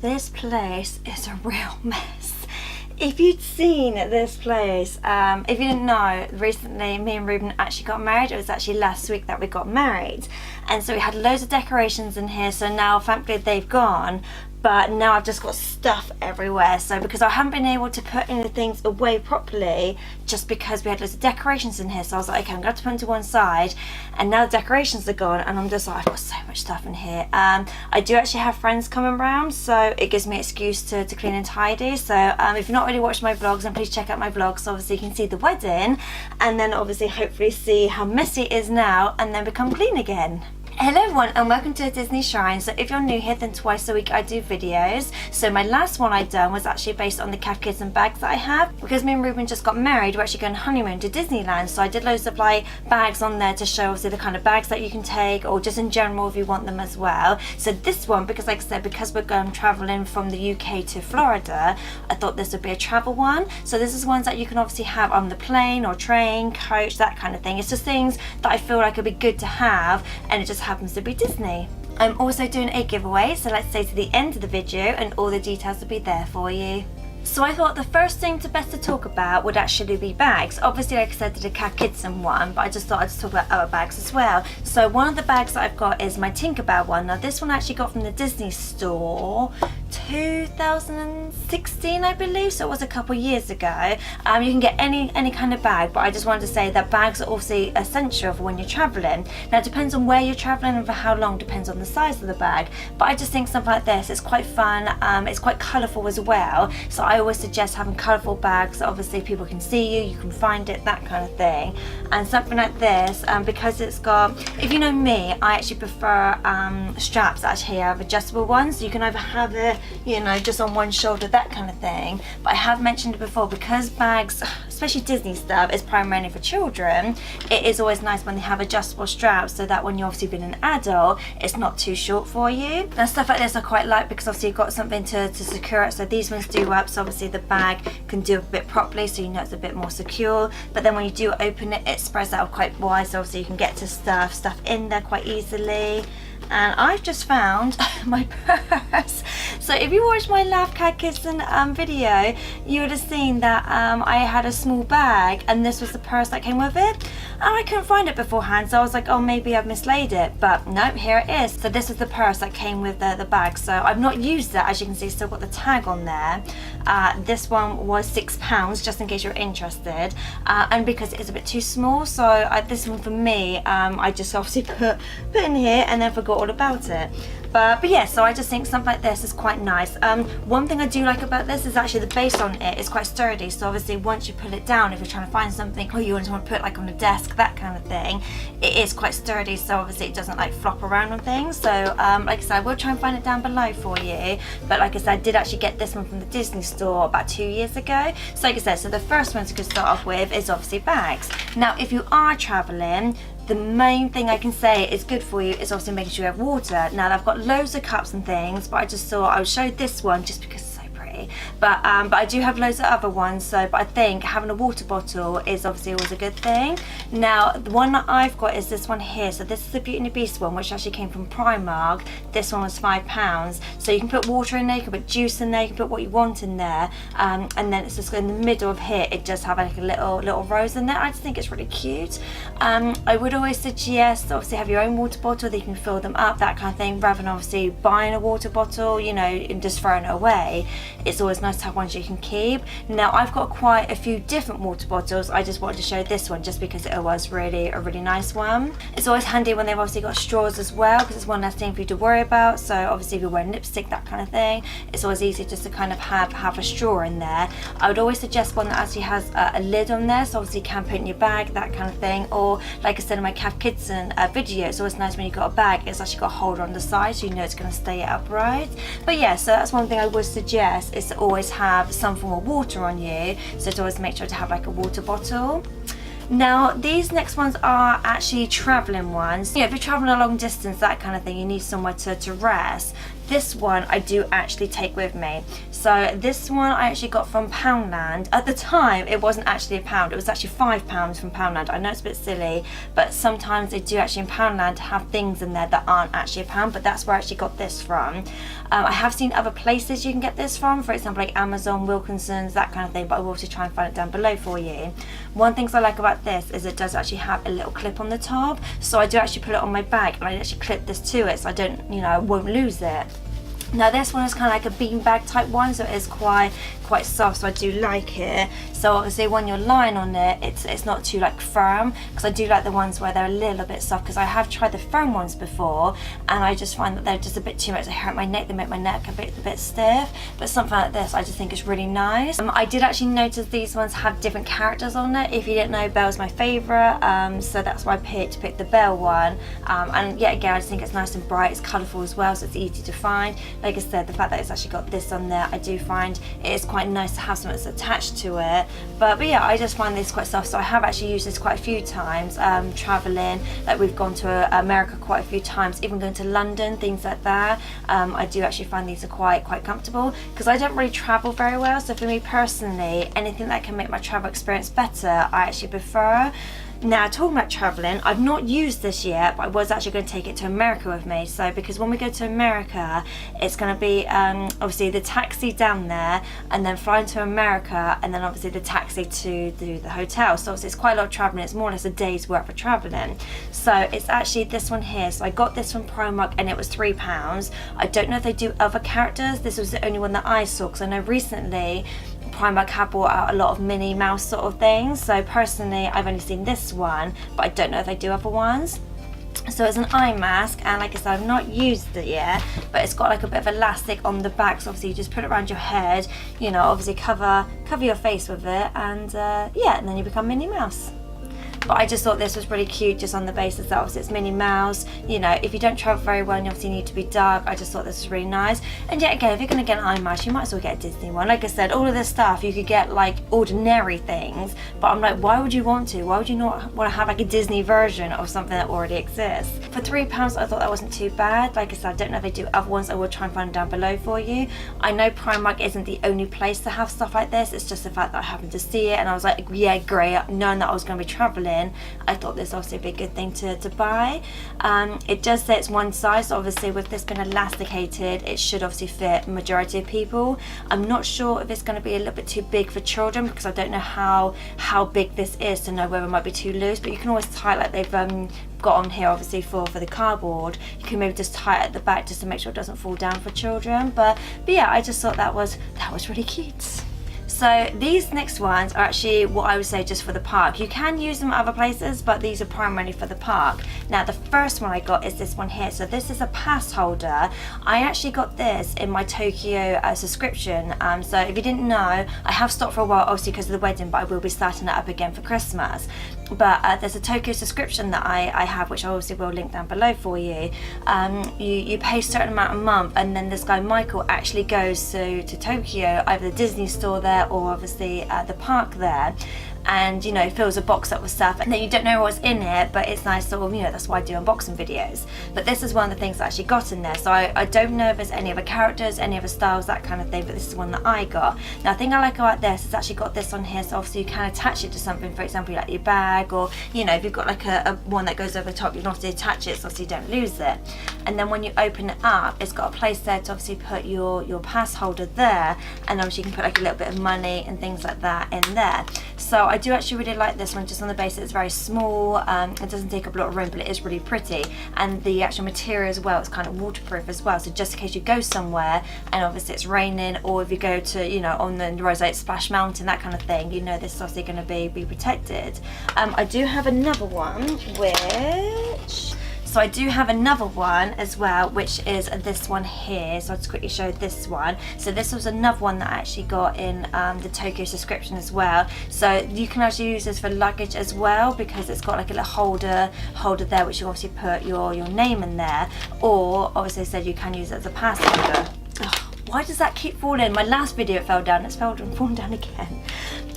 This place is a real mess. If you'd seen this place, if you didn't know, recently me and Ruben actually got married. It was actually last week that we got married, and so we had loads of decorations in here. So now thankfully they've gone, but now I've just got stuff everywhere. So because I haven't been able to put any things away properly, just because we had loads of decorations in here, so I was like, okay, I'm gonna have to put them to one side. And now the decorations are gone, and I'm just like, I've got so much stuff in here. I do actually have friends coming around, so it gives me an excuse to clean and tidy. So if you're not already watching my vlogs, then please check out my vlogs. So obviously you can see the wedding, and then obviously hopefully see how messy it is now, and then become clean again. Hello everyone, and welcome to Disney Shrine. So if you're new here, then twice a week I do videos. So my last one I done was actually based on the Cat Kids and bags that I have. Because me and Ruben just got married, we're actually going honeymoon to Disneyland. So I did loads of like bags on there to show obviously the kind of bags that you can take, or just in general if you want them as well. So this one, because like I said, because we're going traveling from the UK to Florida, I thought this would be a travel one. So this is ones that you can obviously have on the plane or train, coach, that kind of thing. It's just things that I feel like would be good to have, and it just happens to be Disney. I'm also doing a giveaway, so let's stay to the end of the video and all the details will be there for you. So I thought the first thing to talk about would actually be bags. Obviously, like I said, did a Cat Kids one, but I just thought I'd just talk about other bags as well. So one of the bags that I've got is my Tinkerbell one. Now this one I actually got from the Disney store 2016, I believe, so it was a couple years ago. You can get any kind of bag, but I just wanted to say that bags are also essential for when you're traveling. Now it depends on where you're traveling and for how long, depends on the size of the bag, but I just think something like this is quite fun. It's quite colourful as well, so I always suggest having colourful bags so obviously people can see you, you can find it, that kind of thing. And something like this, because it's got, if you know me, I actually prefer straps that actually have adjustable ones, so you can either have it, you know, just on one shoulder, that kind of thing. But I have mentioned it before, because bags, especially Disney stuff, is primarily for children, it is always nice when they have adjustable straps, so that when you're obviously being an adult, it's not too short for you. And stuff like this I quite like, because obviously you've got something to secure it. So these ones do up, so obviously the bag can do a bit properly, so you know it's a bit more secure. But then when you do open it, it spreads out quite wide, so obviously you can get to stuff in there quite easily. And I've just found my purse. So if you watched my Laugh Cat Kids video, you would have seen that I had a small bag, and this was the purse that came with it. And I couldn't find it beforehand, so I was like, oh, maybe I've mislaid it. But no, here it is. So this is the purse that came with the bag. So I've not used it, as you can see, still got the tag on there. This one was £6, just in case you're interested. And because it is a bit too small, so this one for me, I just obviously put in here and then forgot all about it. But yeah, so I just think something like this is quite nice. One thing I do like about this is actually the base on it is quite sturdy, so obviously once you pull it down, if you're trying to find something or you want to put like on a desk, that kind of thing, it is quite sturdy, so obviously it doesn't like flop around on things. So like I said, I will try and find it down below for you, but like I said, I did actually get this one from the Disney store about 2 years ago. So like I said, so the first one to start off with is obviously bags. Now if you are traveling, the main thing I can say is good for you is obviously making sure you have water. Now I've got loads of cups and things, but I just thought I would show this one just because it's so pretty. But I do have loads of other ones, so but I think having a water bottle is obviously always a good thing. Now the one that I've got is this one here. So this is the Beauty and the Beast one, which actually came from Primark. This one was £5. So you can put water in there, you can put juice in there, you can put what you want in there, and then it's just in the middle of here, it does have like a little rose in there. I just think it's really cute. I would always suggest obviously have your own water bottle that you can fill them up, that kind of thing, rather than obviously buying a water bottle, you know, and just throwing it away. It's always nice to have ones you can keep. Now I've got quite a few different water bottles. I just wanted to show this one just because it was really a really nice one. It's always handy when they've obviously got straws as well, because it's one less thing for you to worry about. So obviously if you're wearing lipstick, that kind of thing, it's always easy just to kind of have a straw in there. I would always suggest one that actually has a lid on there, so obviously you can put in your bag, that kind of thing. Or like I said in my Cat Kids video, it's always nice when you've got a bag, it's actually got a holder on the side, so you know it's going to stay upright. But yeah, so that's one thing I would suggest, is to always have some form of water on you, so to always make sure to have like a water bottle. Now these next ones are actually traveling ones. You know, if you're traveling a long distance, that kind of thing, you need somewhere to rest. this one I do actually take with me. So this one I actually got from Poundland. At the time it wasn't actually a pound, it was actually £5 from Poundland. I know it's a bit silly, but sometimes they do actually in Poundland have things in there that aren't actually a pound, but that's where I actually got this from. I have seen other places you can get this from, for example like Amazon, Wilkinson's, that kind of thing, but I will also try and find it down below for you. One thing I like about this is it does actually have a little clip on the top, so I do actually put it on my bag and I actually clip this to it so I don't, I won't lose it. Now this one is kind of like a beanbag type one, so it is quite soft, so I do like it. So obviously when you're lying on it, it's not too like firm, because I do like the ones where they're a little bit soft, because I have tried the firm ones before and I just find that they're just a bit too much. They hurt my neck, they make my neck a bit stiff, but something like this I just think is really nice. I did actually notice these ones have different characters on it. If you didn't know, Belle's my favourite, so that's why I picked the Belle one, and yet again I just think it's nice and bright, it's colourful as well, so it's easy to find. Like I said, the fact that it's actually got this on there, I do find it is quite nice to have something that's attached to it. But yeah, I just find this quite soft, so I have actually used this quite a few times traveling. Like we've gone to America quite a few times, even going to London, things like that. I do actually find these are quite comfortable, because I don't really travel very well, so for me personally, anything that can make my travel experience better I actually prefer. Now, talking about travelling, I've not used this yet, but I was actually going to take it to America with me. So, because when we go to America, it's going to be obviously the taxi down there, and then flying to America, and then obviously the taxi to the hotel. So, obviously, it's quite a lot of travelling. It's more or less a day's worth of travelling. So, it's actually this one here. So, I got this from Primark, and it was £3. I don't know if they do other characters. This was the only one that I saw, because I know recently Primark have brought out a lot of Minnie Mouse sort of things. So personally I've only seen this one, but I don't know if they do other ones. So it's an eye mask, and like I said, I've not used it yet, but it's got like a bit of elastic on the back, so obviously you just put it around your head, obviously cover your face with it, and yeah, and then you become Minnie Mouse. But I just thought this was really cute, just on the basis that obviously it's Minnie Mouse. If you don't travel very well and you obviously need to be dark, I just thought this was really nice. And yet again, if you're going to get an eye mask, you might as well get a Disney one. Like I said, all of this stuff, you could get like ordinary things, but I'm like, why would you want to? Why would you not want to have like a Disney version of something that already exists? For £3, I thought that wasn't too bad. Like I said, I don't know if they do other ones. I will try and find them down below for you. I know Primark isn't the only place to have stuff like this. It's just the fact that I happened to see it and I was like, yeah, great. Knowing that I was going to be traveling, I thought this obviously would be a good thing to buy. It does say it's one size, so obviously with this being elasticated, it should obviously fit majority of people. I'm not sure if it's going to be a little bit too big for children, because I don't know how big this is to know whether it might be too loose, but you can always tie like they've got on here obviously for the cardboard. You can maybe just tie it at the back just to make sure it doesn't fall down for children. But yeah, I just thought that was really cute. So these next ones are actually what I would say just for the park. You can use them at other places, but these are primarily for the park. Now the first one I got is this one here. So this is a pass holder. I actually got this in my Tokyo subscription. So if you didn't know, I have stopped for a while obviously because of the wedding, but I will be starting that up again for Christmas. But there's a Tokyo subscription that I have, which I obviously will link down below for you. You pay a certain amount a month, and then this guy Michael actually goes to Tokyo, either the Disney store there or obviously the park there, and fills a box up with stuff, and then you don't know what's in it, but it's nice sort of, that's why I do unboxing videos. But this is one of the things I actually got in there, so I don't know if there's any other characters, any other styles, that kind of thing, but this is one that I got. Now the thing I like about this, it's actually got this on here, so obviously you can attach it to something, for example like your bag, or if you've got like a one that goes over the top, you can obviously attach it so obviously you don't lose it. And then when you open it up, it's got a place there to obviously put your pass holder there, and obviously you can put like a little bit of money and things like that in there. So I do actually really like this one, just on the basis it's very small. It doesn't take up a lot of room, but it is really pretty, and the actual material as well, it's kind of waterproof as well, so just in case you go somewhere and obviously it's raining, or if you go to on the roads like Splash Mountain, that kind of thing, this is obviously going to be protected. I do have another one So I do have another one as well, which is this one here. So I'll just quickly show this one. So this was another one that I actually got in the Tokyo subscription as well. So you can actually use this for luggage as well, because it's got like a little holder there, which you obviously put your name in there. Or obviously I said you can use it as a pass holder. Why does that keep falling? My last video it fell down, it's fallen down again.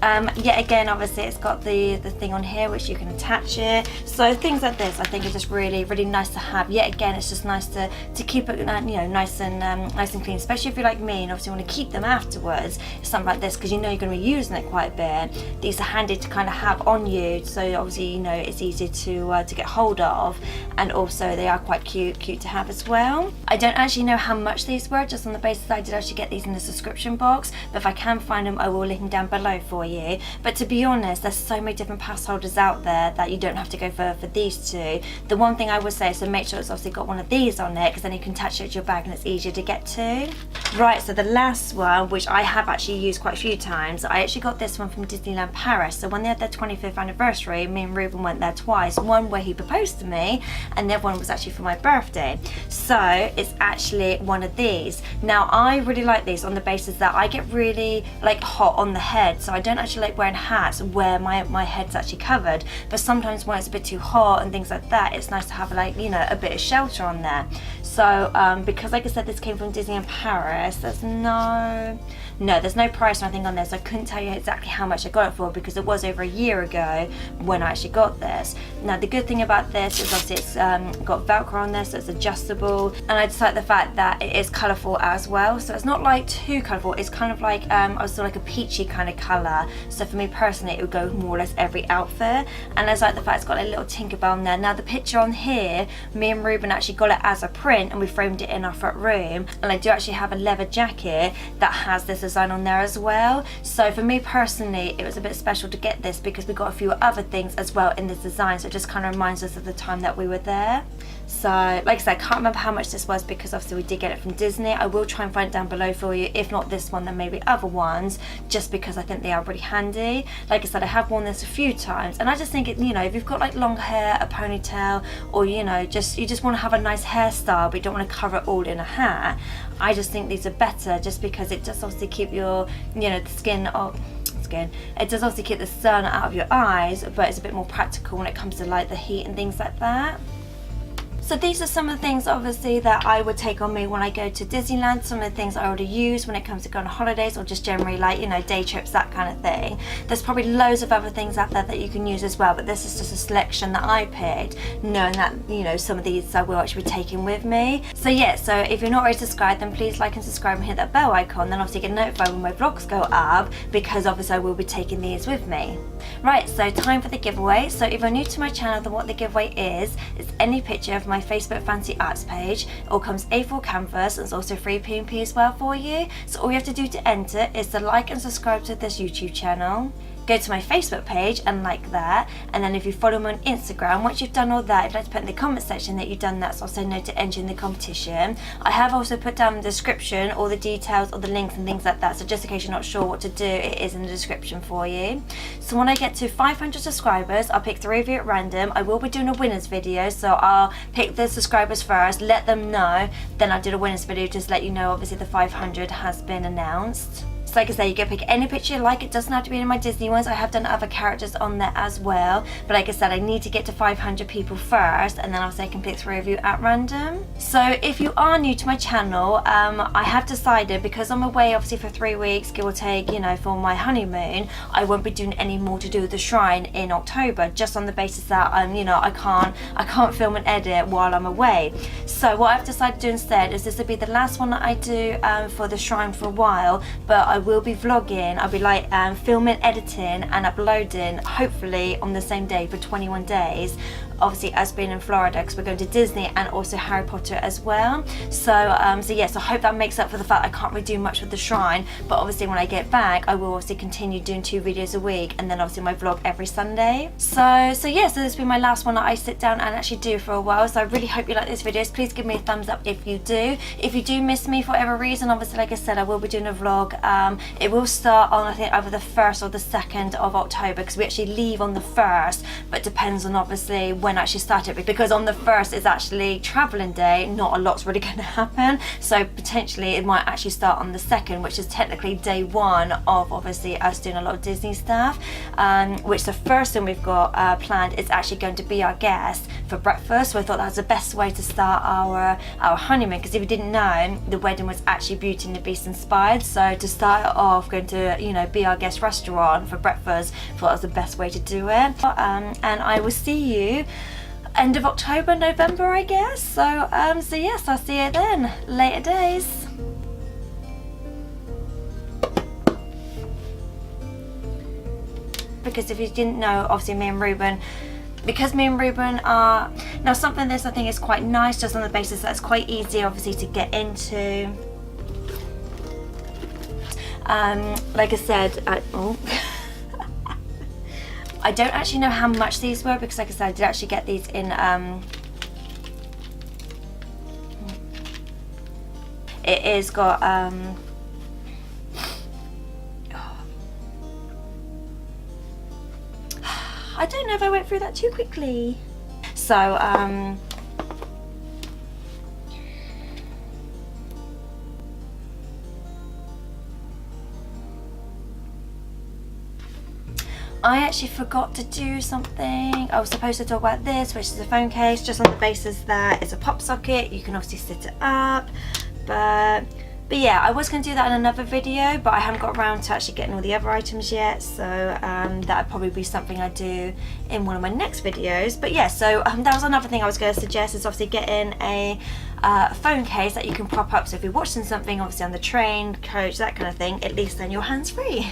Yet again, obviously it's got the thing on here which you can attach it. So things like this I think are just really nice to have. Yet again, it's just nice to keep it nice and clean, especially if you're like me and obviously want to keep them afterwards. Something like this, because you know you're going to be using it quite a bit. These are handy to kind of have on you, so obviously it's easy to get hold of, and also they are quite cute to have as well. I don't actually know how much these were, just on the basis that I did actually get these in the subscription box, but if I can find them I will link them down below for you. But to be honest, there's so many different pass holders out there that you don't have to go for these two. The one thing I would say is to make sure it's obviously got one of these on it, because then you can attach it to your bag and it's easier to get to. Right, so the last one, which I have actually used quite a few times, I actually got this one from Disneyland Paris. So when they had their 25th anniversary, me and Ruben went there twice. One where he proposed to me, and the other one was actually for my birthday. So it's actually one of these. Now I really like these on the basis that I get really hot on the head, so I don't actually like wearing hats where my head's actually covered, but sometimes when it's a bit too hot and things like that, it's nice to have a bit of shelter on there. So because like I said, this came from Disneyland Paris, there's no price or anything on this. I couldn't tell you exactly how much I got it for because it was over a year ago when I actually got this. Now the good thing about this is obviously it's got Velcro on this, so it's adjustable, and I just like the fact that it is colourful as well. So it's not like too colourful, it's kind of like I was sort of like a peachy kind of colour. So for me personally, it would go more or less every outfit. And I just like the fact it's got a little Tinkerbell on there. Now the picture on here, me and Ruben actually got it as a print and we framed it in our front room, and I do actually have a leather jacket that has this design on there as well. So for me personally, it was a bit special to get this because we got a few other things as well in this design, so it just kind of reminds us of the time that we were there. So like I said, I can't remember how much this was because obviously we did get it from Disney. I will try and find it down below for you, if not this one then maybe other ones, just because I think they are really handy. Like I said, I have worn this a few times, and I just think it, if you've got like long hair, a ponytail, or you just want to have a nice hairstyle but you don't want to cover it all in a hat, I just think these are better, just because it does obviously keep your the skin up. It does obviously keep the sun out of your eyes, but it's a bit more practical when it comes to like the heat and things like that. So these are some of the things obviously that I would take on me when I go to Disneyland, some of the things I already use when it comes to going on holidays or just generally like, day trips, that kind of thing. There's probably loads of other things out there that you can use as well, but this is just a selection that I picked, knowing that, some of these I will actually be taking with me. So yeah, so if you're not already subscribed, then please like and subscribe and hit that bell icon, then obviously get notified when my vlogs go up, because obviously I will be taking these with me. Right, so time for the giveaway. So if you're new to my channel, then what the giveaway is any picture of my Facebook Fancy Arts page. It all comes A4 canvas, and it's also free P&P as well for you. So all you have to do to enter is to like and subscribe to this YouTube channel. Go to my Facebook page and like that, and then if you follow me on Instagram, once you've done all that, if you'd like to put in the comment section that you've done that, so also know to enter in the competition. I have also put down in the description all the details, all the links and things like that, so just in case you're not sure what to do, it is in the description for you. So when I get to 500 subscribers, I'll pick 3 of you at random. I will be doing a winners video, so I'll pick the subscribers first, let them know, then I'll do a winners video, just let you know obviously the 500 has been announced. So like I say, you can pick any picture you like. It doesn't have to be in my Disney ones. I have done other characters on there as well. But like I said, I need to get to 500 people first, and then obviously I can pick 3 of you at random. So if you are new to my channel, I have decided, because I'm away obviously for 3 weeks, give or take, for my honeymoon, I won't be doing any more to do with the shrine in October, just on the basis that I can't film and edit while I'm away. So what I've decided to do instead is this will be the last one that I do for the shrine for a while, but I will be vlogging. I'll be like filming, editing and uploading hopefully on the same day for 21 days, obviously us being in Florida, because we're going to Disney and also Harry Potter as well. So yes, I hope that makes up for the fact I can't really do much with the shrine, but obviously when I get back I will obviously continue doing 2 videos a week, and then obviously my vlog every Sunday. So yeah, so this will be my last one that I sit down and actually do for a while. So I really hope you like these videos. Please give me a thumbs up if you do. If you do miss me for whatever reason, obviously like I said, I will be doing a vlog. It will start on, I think, either the 1st or the 2nd of October, because we actually leave on the 1st, but depends on obviously when when I actually start it, because on the 1st is actually travelling day, not a lot's really going to happen, so potentially it might actually start on the 2nd, which is technically day 1 of obviously us doing a lot of Disney stuff, which the first thing we've got planned is actually going to be our guest for breakfast. So I thought that was the best way to start our honeymoon, because if you didn't know, the wedding was actually Beauty and the Beast inspired, so to start it off going to, you know, be our guest restaurant for breakfast, I thought that was the best way to do it. And I will see you end of October, November, I guess. So so yes, I'll see you then. Later days. Because if you didn't know, obviously me and Ruben are now, something this I think is quite nice, just on the basis that it's quite easy obviously to get into. Like I said, I don't actually know how much these were, because like I said, I did actually get these in it is got I don't know if I went through that too quickly. So I actually forgot to do something. I was supposed to talk about this, which is a phone case, just on the basis that it's a pop socket. You can obviously sit it up, but yeah, I was going to do that in another video, but I haven't got around to actually getting all the other items yet, so that'd probably be something I do in one of my next videos. But yeah, so that was another thing I was going to suggest, is obviously getting a phone case that you can prop up, so if you're watching something obviously on the train, coach, that kind of thing, at least then your hands free.